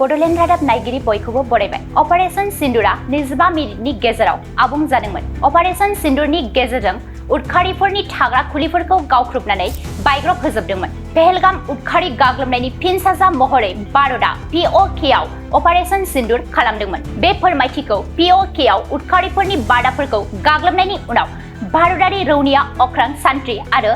बड'लेण्ड रादाब नायगिरि बयखौबो बरायबाय। अपारेशन सिन्दुरा 25 मिनिटनि गेजेराव आबुं जादोंमोन। अपारेशन सिन्दुरनि गेजेरजों उदखारिफोरनि थाग्रा खुलिफोरखौ गावख्रुबनानै बायग्रब होजोबदोंमोन। पहलगाम उदखारि गाग्लोबनायनि फिन साजा महरै भारतआ POKआव अपारेशन सिन्दुर खालामदोंमोन। बे फोरमायथिखौ POKआव उदखारिफोरनि बादाफोरखौ गाग्लोबनायनि उनाव भारतारि रौनिया अख्रां सान्थ्रि आरो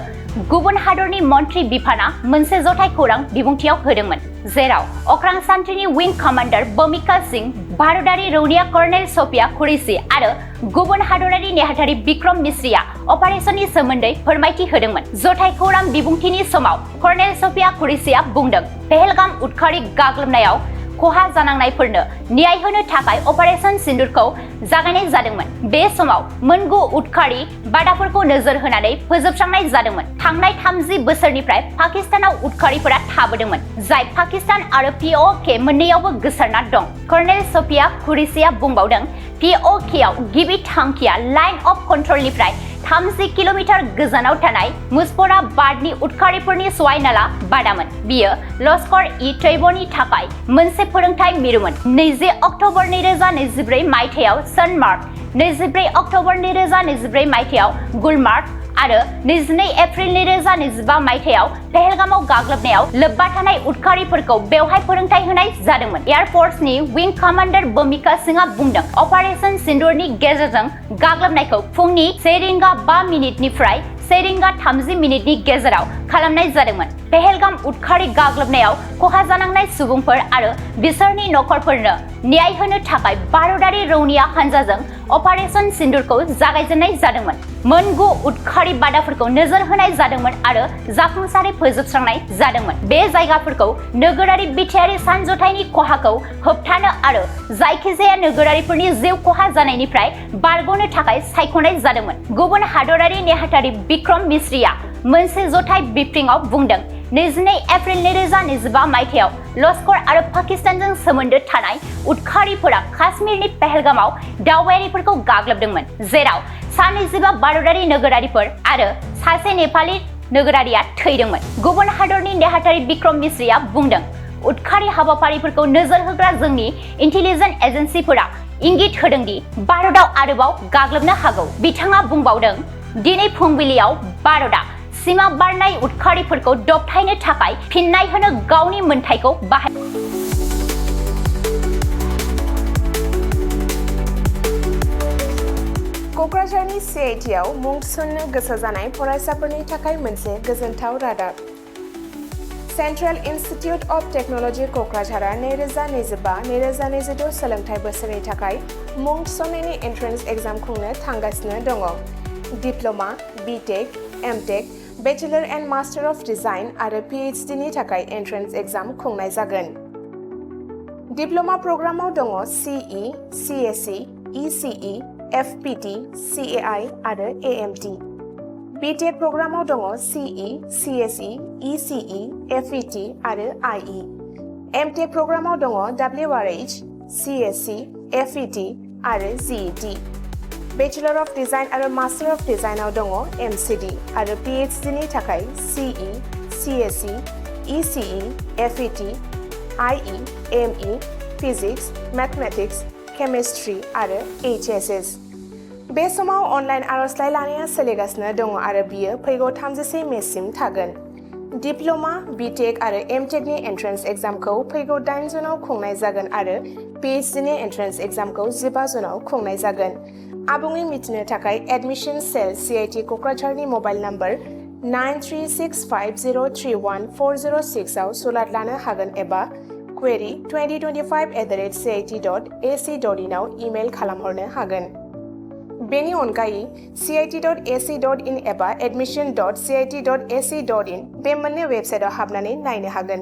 गुबुन हादरनि मन्त्रि बिफाना मोनसे जथाय खौरां बिबुंथियाव होदोंमोन, जेराव अख्रां सान्थ्रिनि विं कमान्डार बमिका सिंह, भारतारि रौनिया कर्नेल सफिया कुरैशी आरो गुबुन हादरारि नेहाथारि बिक्रम मिश्रीआ अपारेशननि सोमोन्दै फोरमायथि होदोंमोन। जथाय खौरां बिबुंथिनि समाव कर्नेल सफिया कुरैशीआ बुंदों, पहलगाम उदखारि गाग्लोबनायाव खहा जानांनायफोरनो न्याय होनो थाखाय अपारेशन सिन्दुरखौ जागायनाय जादोंमोन। बे समाव मोनगु उदखारि बादाफोरखौ नोजोर होनानै फोजोबस्रांनाय जादोंमोन। थांनाय 30 बोसोरनिफ्राय पाकिस्तानाव उदखारिफोरा थाबोदोंमोन, जाय पाकिस्तान आरो POK मोन्नैयावबो गोसारना दं। कर्नेल सफिया कुरैशीआ बुंबावदों, POKआव गिबि थांखिया लाइन अफ कन्ट्रलनिफ्राय 30 किल'मिटार गोजानाव थानाय मुजफ्फराबादनि उदखारिफोरनि सवाय नाला बादामोन। बियो लश्कर-इ-तैयबानि थाखाय मोनसे फोरोंथाय मिरुमोन। 20 अक्ट'बर 2024 मायथाइयाव सनमार्ग, 24 अक्ट'बर 2024 मायथाइयाव गुलमार्ग आरो 22 एप्रिल 2025 मायथाइयाव पहलगामाव गाग्लोबनायाव लोब्बा थानाय उदखारिफोरखौ बेवहाय फोरोंथाय होनाय जादोंमोन। एयारफोर्सनि विं कमान्डार बमिका सिंहआ बुंदों, अपारेशन सिन्दुरनि गेजेरजों गाग्लोबनायखौ फुंनि 1:05 निफ्राय 1:30 गेजेराव खालामनाय जादोंमोन। पहलगाम उदखारि गाग्लोबनायाव खहा जानांनाय सुबुंफोर आरो बिसोरनि नखरफोरनो न्याय होनो थाखाय भारतारि रौनिया हान्जाजों अपारेशन सिन्दुरखौ जागायजेननाय जादोंमोन। मोनगु उदखारि बादाफोरखौ नोजोर होनाय जादोंमोन आरो जाफुंसारै फोजोबस्रांनाय जादोंमोन। बे जायगाफोरखौ नोगोरारि बिथायारि सानज'थायनि खहाखौ होबथानो आरो जायखिजाया नोगोरारिफोरनि जिउ खहा जानायनिफ्राय बारग'नो थाखाय सायख'नाय जादोंमोन। गुबुन हादरारि नेहाथारि बिक्रम मिश्रीआ मोनसे जथाय ब्रिफिंआव बुंदों, 22 एप्रिल 2025 मायथाइयाव लश्कर आरो पाकिस्तानजों सोमोन्दो थानाय उदखारिफोरा काश्मीरनि पहलगामाव दावबायारिफोरखौ गाग्लोबदोंमोन, जेराव 25 भारतारि नोगोरारिफोर आरो सासे नेपाली नोगोरारिया थैदोंमोन। गुबुन हादरनि नेहाथारि बिक्रम मिश्रीआ बुंदों, उदखारि हाबाफारिफोरखौ नोजोर होग्रा जोंनि इन्टेलिजेन्स एजेन्सिफोरा इंगित होदों दि भारतआव आरोबाव गाग्लोबनो हागौ। बिथाङा बुंबावदों, दिनै फुंबिलियाव भारतआ सीमा बारनाय उदखारिफोरखौ दबथायनो थाखाय फिननाय होनो गावनि मोनथायखौ बाहाय। क'क्राझारनि CITआव मुं थिसननो गोसो जानाय फरायसाफोरनि थाखाय मोनसे गोजोनथाव रादाब। सेन्ट्रेल इनस्टिट्युट अफ टेक्न'लजि क'क्राझारआ 2025-2026 सोलोंथाइ बोसोरनि थाखाय मुं थिसननायनि एन्ट्रेन्स एग्जाम खुंनो थांगासिनो दङ। Diploma, BTech, MTech, bachelor and master of design आरो PhD नि थाखाय एन्ट्रेन्स एग्जाम खुंनाय जागोन। डिप्ल'मा प्रग्रामाव दङ CE, CSE, ECE, FPT, CAI आरो AMT। BTech प्रग्रामाव दङ CE, CSE, ECE, FET आरो IE। MTech प्रग्रामाव दङ WRH, CSC, FET आरो GET। बेचेलर अफ डिजाइन आरो मास्टार अफ डिजाइनआव दङ MCD आरो PhD नि थाखाय CE, CSE, ECE, FET, IE, ME, physics, mathematics, chemistry आरो HSS। बे समाव अनलाइन आर'जलाइ लानाया सोलिगासिनो दङ आरो बियो फैगौ 31 मेसिम थागोन। डिप्ल'मा, BTech आरो MTech नि एन्ट्रेन्स एग्जामखौ फैगौ 8 जुनाव खुंनाय जागोन आरो PhD नि एन्ट्रेन्स एग्जामखौ 15 जुनाव खुंनाय जागोन। आबुङै मिथिनो थाखाय एडमिशन सेल CIT क'क्राझारनि मबाइल नम्बर 9365031406 आव सुलाद लानो हागोन एबा query2025@cit.ac.in आव इमेल खालामहरनो हागोन। बेनि अनगायै cit.ac.in एबा admission.cit.ac.in बे मोननै वेबसाइटआव हाबनानै नायनो हागोन।